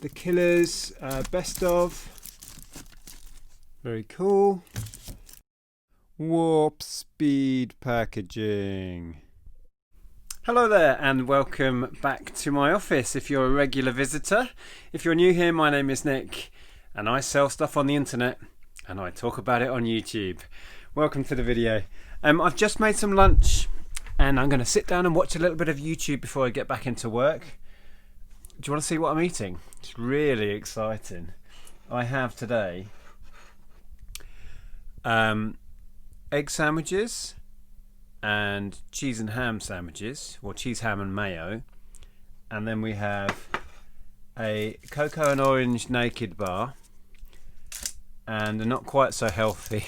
The Killers best of. Very cool. Warp speed packaging. Hello there and welcome back to my office if you're a regular visitor. If you're new here, my name is Nick and I sell stuff on the internet and I talk about it on YouTube. Welcome to the video. I've just made some lunch and I'm going to sit down and watch a little bit of YouTube before I get back into work. Do you want to see what I'm eating? It's really exciting. I have today egg sandwiches and cheese and ham sandwiches, or cheese, ham and mayo, and then we have a cocoa and orange naked bar and a not quite so healthy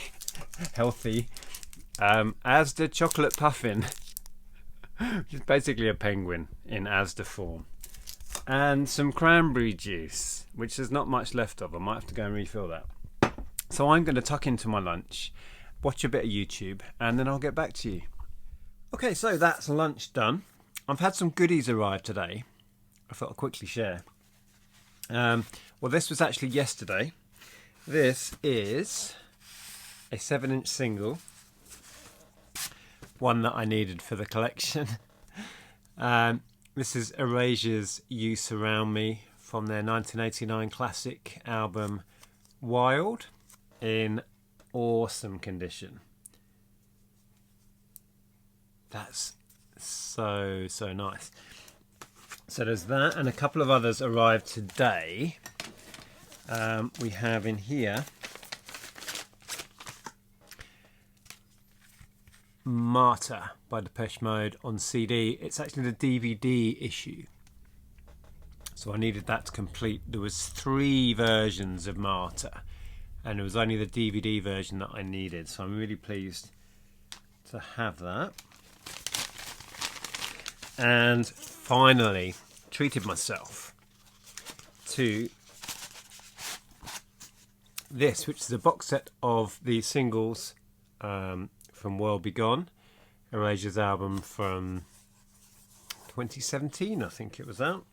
Asda chocolate puffin, which is basically a penguin in Asda form, and some cranberry juice, which there's not much left of. I might have to go and refill that. So I'm going to tuck into my lunch, watch a bit of YouTube, and then I'll get back to you. Okay, so that's lunch done. I've had some goodies arrive today. I thought I'd quickly share. Well, this was actually yesterday. This is a 7-inch single, one that I needed for the collection. This is Erasure's You Surround Me from their 1989 classic album Wild, in awesome condition. That's so nice. So there's that, and a couple of others arrived today. We have in here Martyr by Depeche Mode on CD. It's actually the DVD issue, so I needed that to complete. There was 3 versions of Martyr and it was only the DVD version that I needed, so I'm really pleased to have that. And finally treated myself to this, which is a box set of the singles from World Be Gone, Erasure's album from 2017, I think it was out.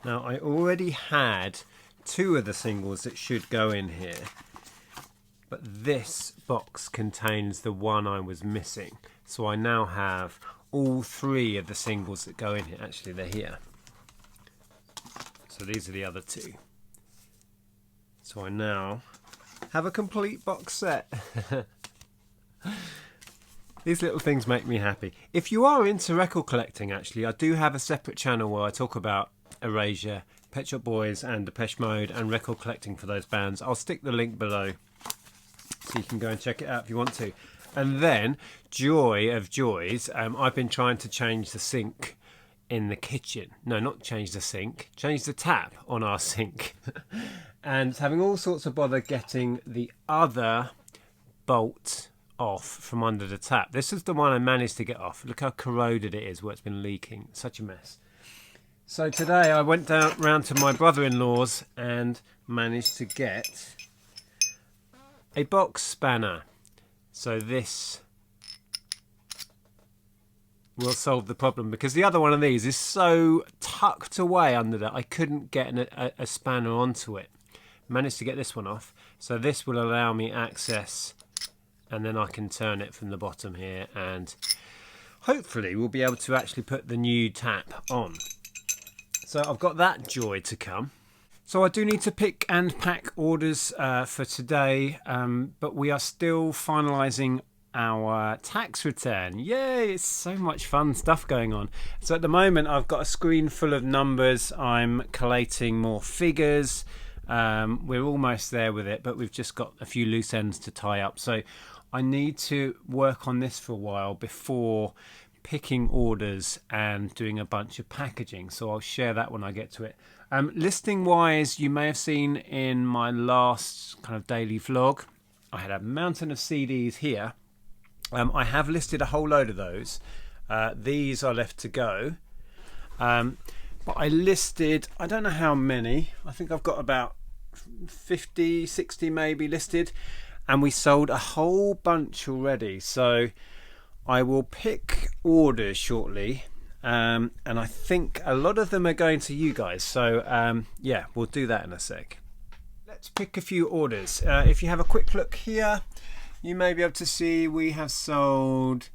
Now, I already had 2 of the singles that should go in here, but this box contains the one I was missing, so I now have all 3 of the singles that go in here. Actually, they're here, so these are the other 2. So I now have a complete box set. These little things make me happy. If you are into record collecting, actually, I do have a separate channel where I talk about Erasure, Pet Shop Boys and Depeche Mode and record collecting for those bands. I'll stick the link below so you can go and check it out if you want to. And then, joy of joys, I've been trying to change the sink in the kitchen. No, not change the sink, change the tap on our sink. And having all sorts of bother getting the other bolt off from under the tap. This is the one I managed to get off. Look how corroded it is where it's been leaking. Such a mess. So today I went round to my brother-in-law's and managed to get a box spanner. So this will solve the problem, because the other one of these is so tucked away under that I couldn't get a spanner onto it. Managed to get this one off, so this will allow me access, and then I can turn it from the bottom here, and hopefully we'll be able to actually put the new tap on. So I've got that joy to come. So I do need to pick and pack orders for today, but we are still finalising our tax return. Yay, it's so much fun stuff going on. So at the moment I've got a screen full of numbers. I'm collating more figures. We're almost there with it, but we've just got a few loose ends to tie up. So I need to work on this for a while before picking orders and doing a bunch of packaging, so I'll share that when I get to it. Listing wise, you may have seen in my last kind of daily vlog, I had a mountain of CDs here. I have listed a whole load of those. These are left to go, but I listed, I don't know how many, I think I've got about 50, 60 maybe listed, and we sold a whole bunch already. So I will pick orders shortly and I think a lot of them are going to you guys, so yeah, we'll do that in a sec. Let's pick a few orders. If you have a quick look here, you may be able to see we have sold,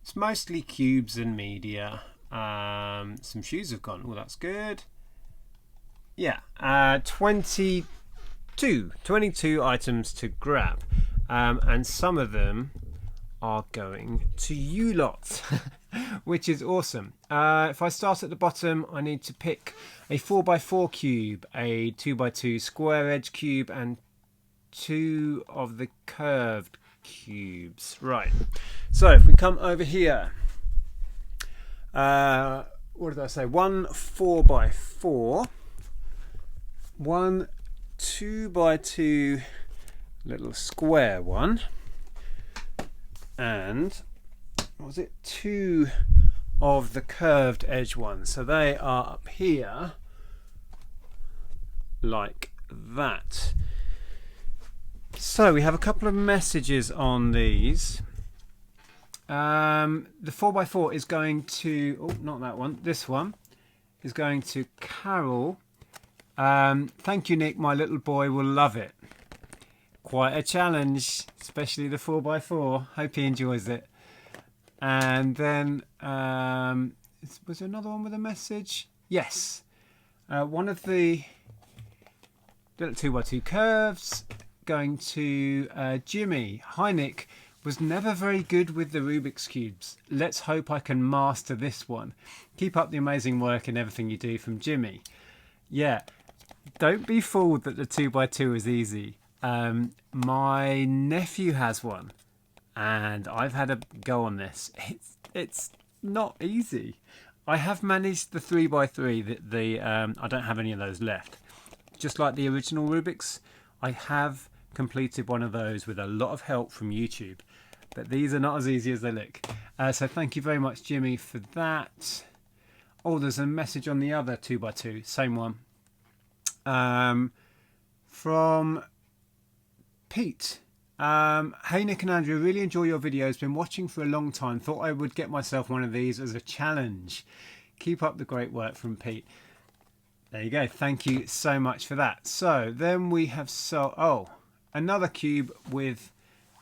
it's mostly cubes and media. Some shoes have gone, oh that's good. Yeah, 22 items to grab, and some of them are going to you lot, which is awesome. If I start at the bottom, I need to pick a 4x4 cube, a 2x2 square edge cube, and 2 of the curved cubes. Right, so if we come over here, what did I say? 1 4x4, 1 2x2 little square one, and what was it, 2 of the curved edge ones. So they are up here like that. So we have a couple of messages on these. The 4x4 is going to, oh not that one, this one is going to Carol. Thank you Nick, my little boy will love it. Quite a challenge, especially the 4x4. Hope he enjoys it. And then was there another one with a message? Yes, one of the little 2x2 curves going to Jimmy. Hi Nick, was never very good with the Rubik's cubes. Let's hope I can master this one. Keep up the amazing work and everything you do, from Jimmy. Yeah, don't be fooled that the 2x2 is easy. My nephew has one and I've had a go on this. It's not easy. I have managed the 3x3. I don't have any of those left. Just like the original Rubik's, I have completed one of those with a lot of help from YouTube, but these are not as easy as they look. So thank you very much Jimmy for that. Oh, there's a message on the other 2x2, same one, from Pete. Hey Nick and Andrea, really enjoy your videos, been watching for a long time, thought I would get myself one of these as a challenge. Keep up the great work, from Pete. There you go, thank you so much for that. So then we have another cube with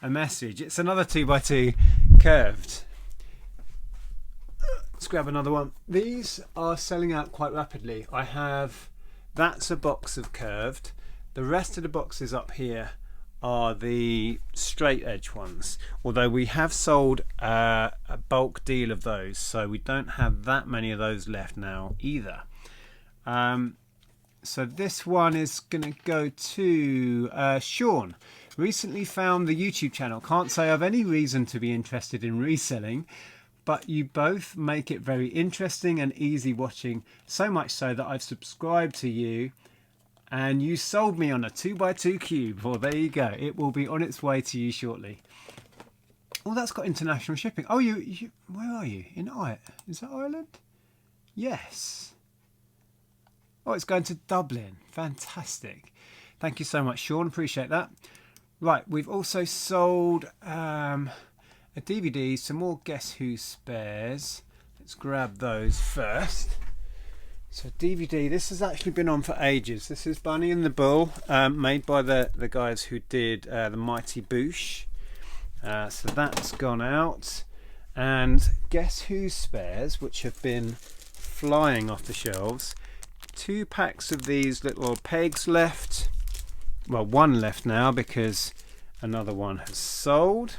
a message. It's another 2x2 curved. Let's grab another one. These are selling out quite rapidly. That's a box of curved. The rest of the boxes up here are the straight edge ones, although we have sold a bulk deal of those, so we don't have that many of those left now either. So this one is going to go to Sean. Recently found the YouTube channel. Can't say I've any reason to be interested in reselling, but you both make it very interesting and easy watching, so much so that I've subscribed to you and you sold me on a 2x2 cube. Well, there you go. It will be on its way to you shortly. Oh, that's got international shipping. Oh, you where are you? In Ireland? Is that Ireland? Yes. Oh, it's going to Dublin. Fantastic. Thank you so much, Sean. Appreciate that. Right, we've also sold a DVD, some more Guess Who spares. Let's grab those first. So DVD, this has actually been on for ages. This is Bunny and the Bull, made by the guys who did the Mighty Boosh. So that's gone out. And Guess Who spares, which have been flying off the shelves. 2 packs of these little pegs left. Well, one left now because another one has sold.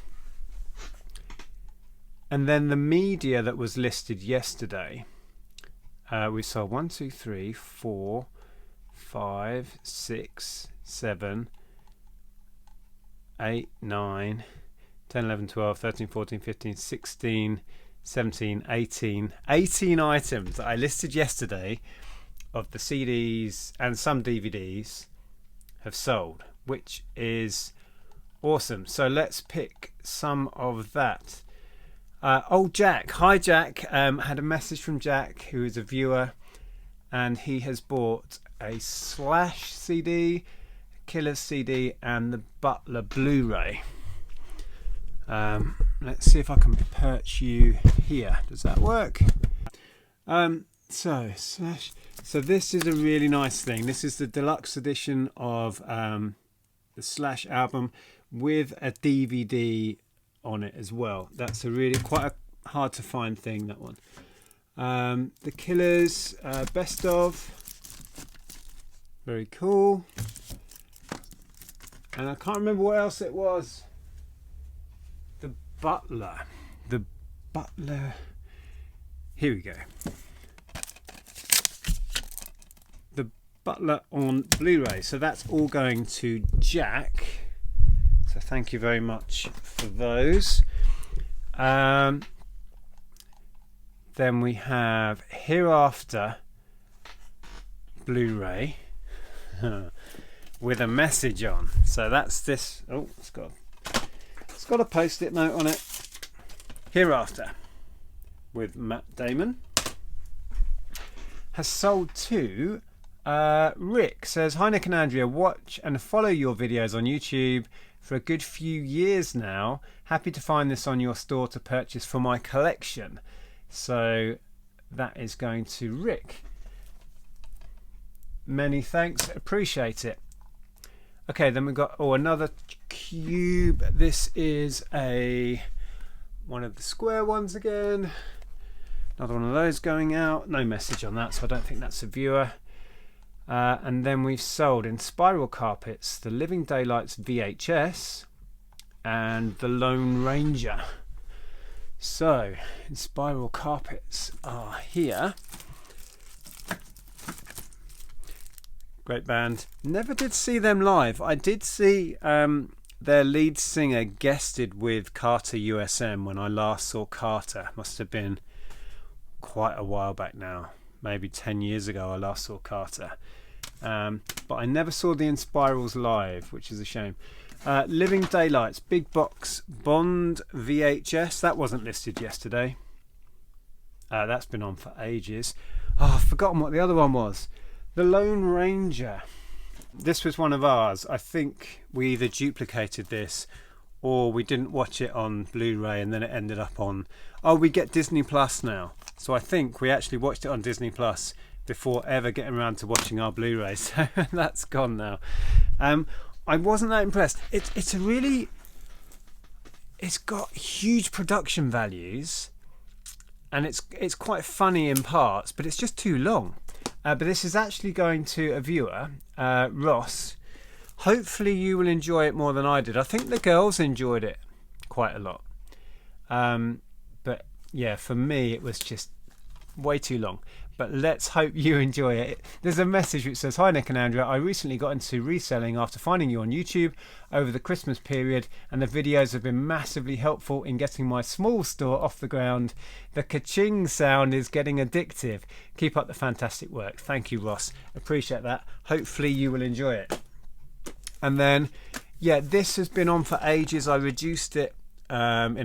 And then the media that was listed yesterday, we sold 1, 2, 3, 4, 5, 6, 7, 8, 9, 10, 11, 12, 13, 14, 15, 16, 17, 18 items that I listed yesterday of the CDs and some DVDs have sold, which is awesome. So let's pick some of that. Jack, hi Jack, had a message from Jack, who is a viewer, and he has bought a Slash CD, Killers CD, and the Butler Blu-ray. Let's see if I can perch you here. Does that work? So this is a really nice thing. This is the deluxe edition of the Slash album with a DVD on it as well. That's a really quite a hard to find thing, that one. The Killers best of, very cool. And I can't remember what else it was. The Butler. Here we go. The Butler on Blu-ray. So that's all going to Jack. So thank you very much for those. Then we have Hereafter Blu-ray with a message on. So that's this. Oh, it's got a post-it note on it. Hereafter with Matt Damon has sold to Rick. Says, hi Nick and Andrea, watch and follow your videos on YouTube for a good few years now. Happy to find this on your store to purchase for my collection. So that is going to Rick. Many thanks, appreciate it. Okay, then we've got another cube. This is one of the square ones again. Another one of those going out. No message on that, so I don't think that's a viewer. And then we've sold in Spiral Carpets the Living Daylights VHS and the Lone Ranger. So, in Spiral Carpets are here. Great band. Never did see them live. I did see their lead singer guested with Carter USM when I last saw Carter. Must have been quite a while back now. Maybe 10 years ago I last saw Carter. But I never saw the Inspirals live, which is a shame. Living Daylights, big box Bond VHS. That wasn't listed yesterday. That's been on for ages. Oh, I've forgotten what the other one was. The Lone Ranger. This was one of ours. I think we either duplicated this or we didn't watch it on Blu-ray and then it ended up on... Oh, we get Disney Plus now. So I think we actually watched it on Disney Plus before ever getting around to watching our Blu-ray. So that's gone now. I wasn't that impressed. It's got huge production values and it's quite funny in parts, but it's just too long. But this is actually going to a viewer, Ross. Hopefully you will enjoy it more than I did. I think the girls enjoyed it quite a lot. But yeah, for me it was just way too long. But let's hope you enjoy it. There's a message which says, hi Nick and Andrea, I recently got into reselling after finding you on YouTube over the Christmas period, and the videos have been massively helpful in getting my small store off the ground. The ka-ching sound is getting addictive. Keep up the fantastic work. Thank you, Ross. Appreciate that. Hopefully you will enjoy it. And then, yeah, this has been on for ages. I reduced it in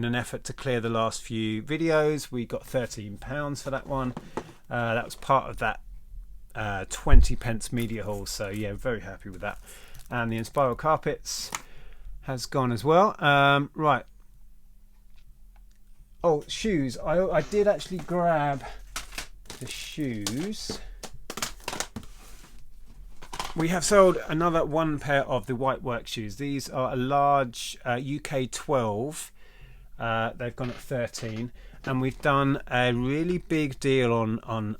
an effort to clear the last few videos. We got £13 for that one. That was part of that 20p media haul, so yeah, very happy with that. And the Inspiral Carpets has gone as well. Right. Oh, shoes. I did actually grab the shoes. We have sold another one pair of the white work shoes. These are a large UK 12. They've gone at 13. And we've done a really big deal on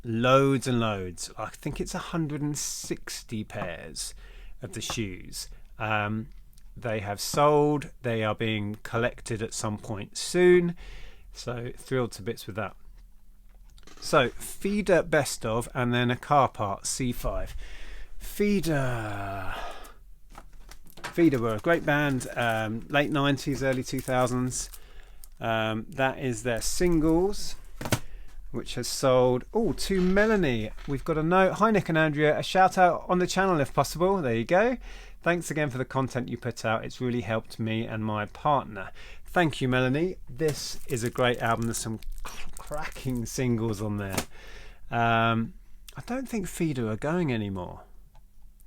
loads and loads. I think it's 160 pairs of the shoes. They have sold. They are being collected at some point soon. So thrilled to bits with that. So Feeder best of, and then a car part C5. Feeder were a great band, late 90s, early 2000s. That is their singles, which has sold to Melanie. We've got a note. Hi Nick and Andrea, a shout out on the channel if possible. There you go. Thanks again for the content you put out. It's really helped me and my partner. Thank you, Melanie. This is a great album. There's some cracking singles on there. I don't think Feeder are going anymore.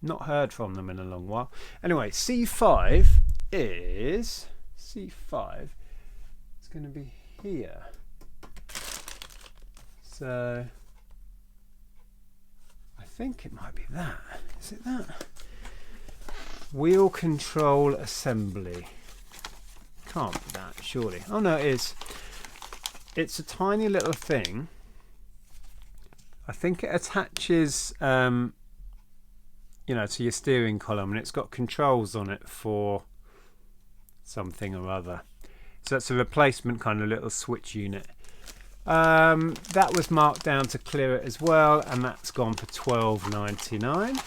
Not heard from them in a long while. Anyway, C5 is going to be here. So I think it might be that. Is it that? Wheel control assembly. Can't be that, surely. Oh no, it is. It's a tiny little thing. I think it attaches, to your steering column, and it's got controls on it for something or other. So that's a replacement kind of little switch unit. That was marked down to clear it as well, and that's gone for $12.99. So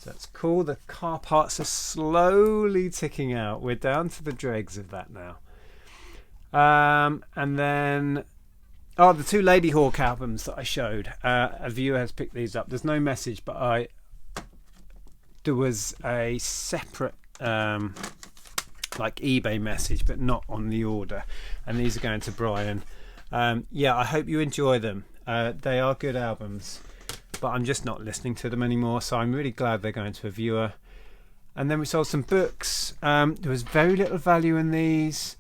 that's cool. The car parts are slowly ticking out. We're down to the dregs of that now. And then, the two Lady Hawk albums that I showed. A viewer has picked these up. There's no message, but there was a separate eBay message, but not on the order. And these are going to Brian. I hope you enjoy them. They are good albums, but I'm just not listening to them anymore, so I'm really glad they're going to a viewer. And then we sold some books. There was very little value in these.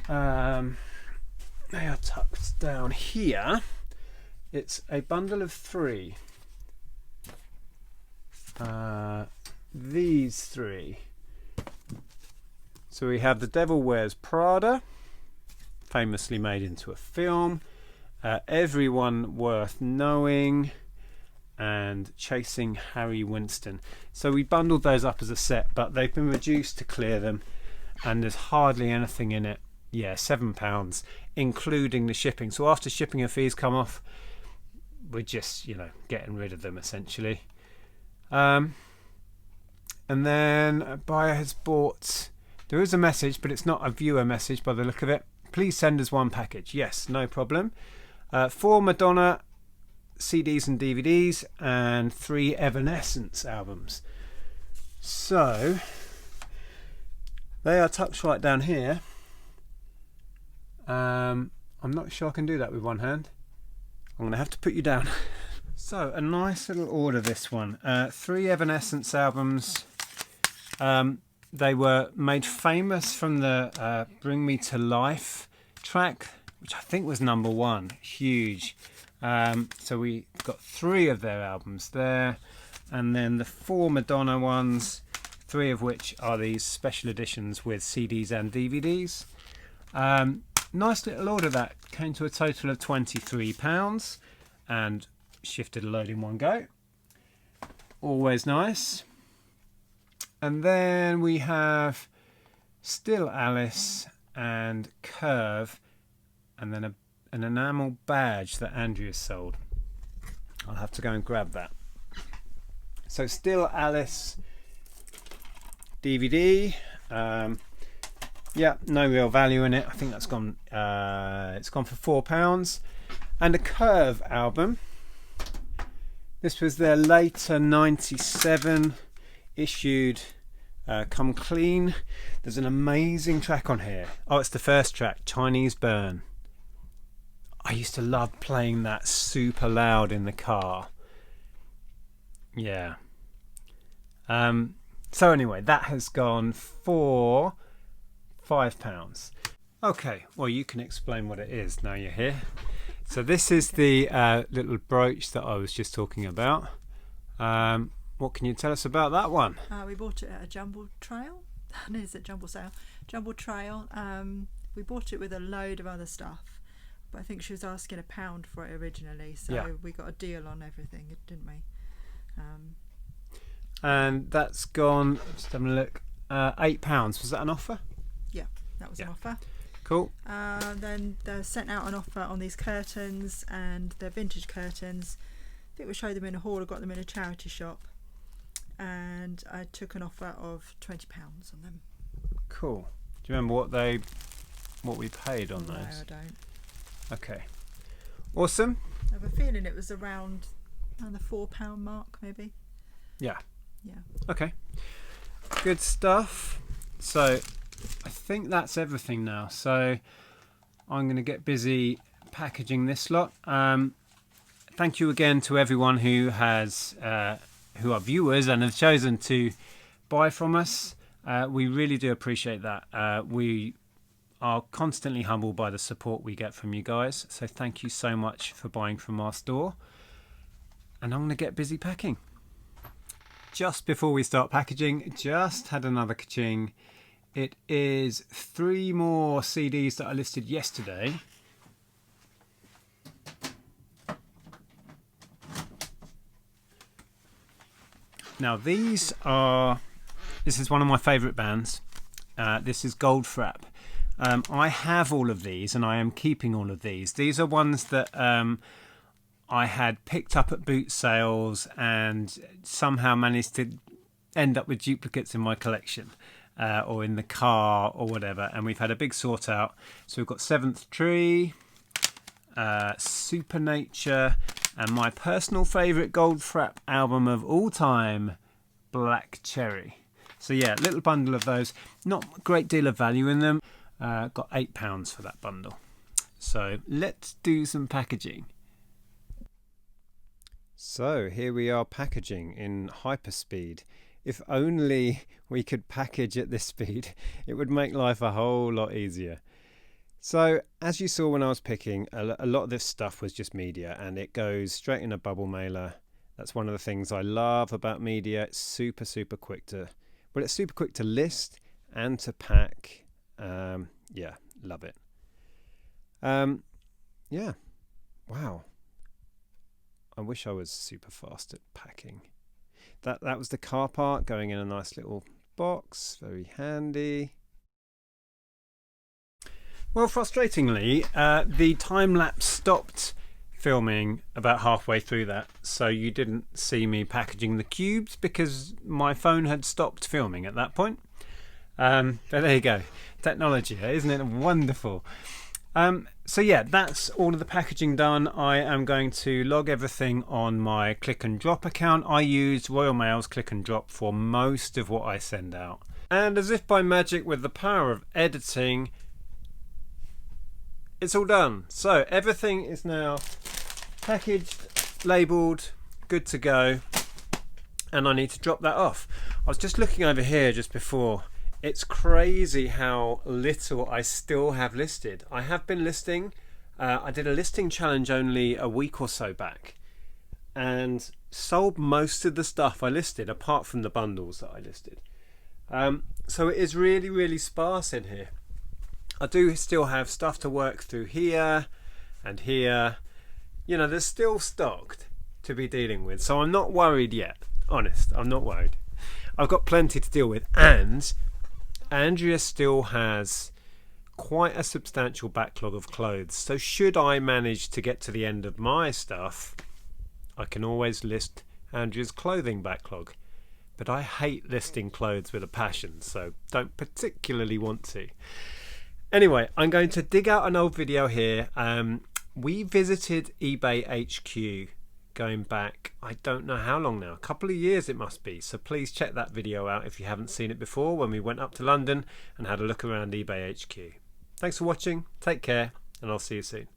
They are tucked down here. It's a bundle of 3. These 3. So we have The Devil Wears Prada, famously made into a film, Everyone Worth Knowing, and Chasing Harry Winston. So we bundled those up as a set, but they've been reduced to clear them, and there's hardly anything in it. Yeah, £7, including the shipping. So after shipping and fees come off, we're just, getting rid of them essentially. And then a buyer has bought. There is a message, but it's not a viewer message by the look of it. Please send us 1 package. Yes, no problem. 4 Madonna CDs and DVDs, and 3 Evanescence albums. So they are tucked right down here. I'm not sure I can do that with one hand. I'm going to have to put you down. So a nice little order, this one. 3 Evanescence albums. They were made famous from the Bring Me to Life track, which I think was #1. Huge. So we got 3 of their albums there, and then the 4 Madonna ones, 3 of which are these special editions with CDs and DVDs. Nice little order. That came to a total of £23 and shifted a load in one go. Always nice. And then we have Still Alice and Curve, and then an enamel badge that Andrea sold. I'll have to go and grab that. So Still Alice DVD. No real value in it. I think that's gone. It's gone for £4. And a Curve album. This was their later '97 issued Come Clean. There's an amazing track on here. Oh, it's the first track, Chinese Burn. I used to love playing that super loud in the car. Yeah. So anyway, that has gone for £5. Okay, well, you can explain what it is now you're here. So this is the little brooch that I was just talking about. What can you tell us about that one? We bought it at a jumble trail. No, it's a jumble sale. Jumble trail. We bought it with a load of other stuff, but I think she was asking £1 for it originally, so we got a deal on everything, didn't we? And that's gone. Just having a look. £8. Was that an offer? Yeah, that was an offer. Cool. Then they sent out an offer on these curtains, and they're vintage curtains. I think we showed them in a hall. I got them in a charity shop, and I took an offer of £20 on them. Cool. Do you remember what we paid on those? No, I don't. Okay. Awesome. I have a feeling it was around the £4 mark, maybe. Yeah. Yeah. Okay. Good stuff. So I think that's everything now. So I'm going to get busy packaging this lot. Thank you again to everyone who has who are viewers and have chosen to buy from us. We really do appreciate that. We are constantly humbled by the support we get from you guys. So thank you so much for buying from our store. And I'm going to get busy packing. Just before we start packaging, just had another ka-ching. It is 3 more CDs that I listed yesterday. Now this is one of my favourite bands. This is Goldfrapp. I have all of these and I am keeping all of these. These are ones that I had picked up at boot sales and somehow managed to end up with duplicates in my collection or in the car or whatever. And we've had a big sort out. So we've got Seventh Tree, Supernature, and my personal favourite Goldfrapp album of all time, Black Cherry. So yeah, little bundle of those. Not a great deal of value in them. Got £8 for that bundle. So let's do some packaging. So here we are packaging in hyperspeed. If only we could package at this speed, it would make life a whole lot easier. So as you saw when I was picking, a lot of this stuff was just media and it goes straight in a bubble mailer. That's one of the things I love about media. It's super quick to, well, it's super quick to list and to pack. Yeah, love it. Yeah, wow. I wish I was super fast at packing. That was the car part going in a nice little box, very handy. Well, frustratingly, the time-lapse stopped filming about halfway through that, so you didn't see me packaging the cubes because my phone had stopped filming at that point. But there you go. Technology, isn't it wonderful? So yeah, that's all of the packaging done. I am going to log everything on my click and drop account. I use Royal Mail's click and drop for most of what I send out. And as if by magic, with the power of editing, it's all done. So everything is now packaged, labelled, good to go. And I need to drop that off. I was just looking over here just before. It's crazy how little I still have listed. I have been listing. I did a listing challenge only a week or so back and sold most of the stuff I listed apart from the bundles that I listed. So it is really sparse in here. I do still have stuff to work through here and here. You know, there's still stocked to be dealing with. So I'm not worried yet. Honest, I'm not worried. I've got plenty to deal with, and Andrea still has quite a substantial backlog of clothes. So should I manage to get to the end of my stuff, I can always list Andrea's clothing backlog. But I hate listing clothes with a passion, so don't particularly want to. Anyway, I'm going to dig out an old video here. We visited eBay HQ going back, I don't know how long now, a couple of years it must be. So please check that video out if you haven't seen it before, when we went up to London and had a look around eBay HQ. Thanks for watching, take care, and I'll see you soon.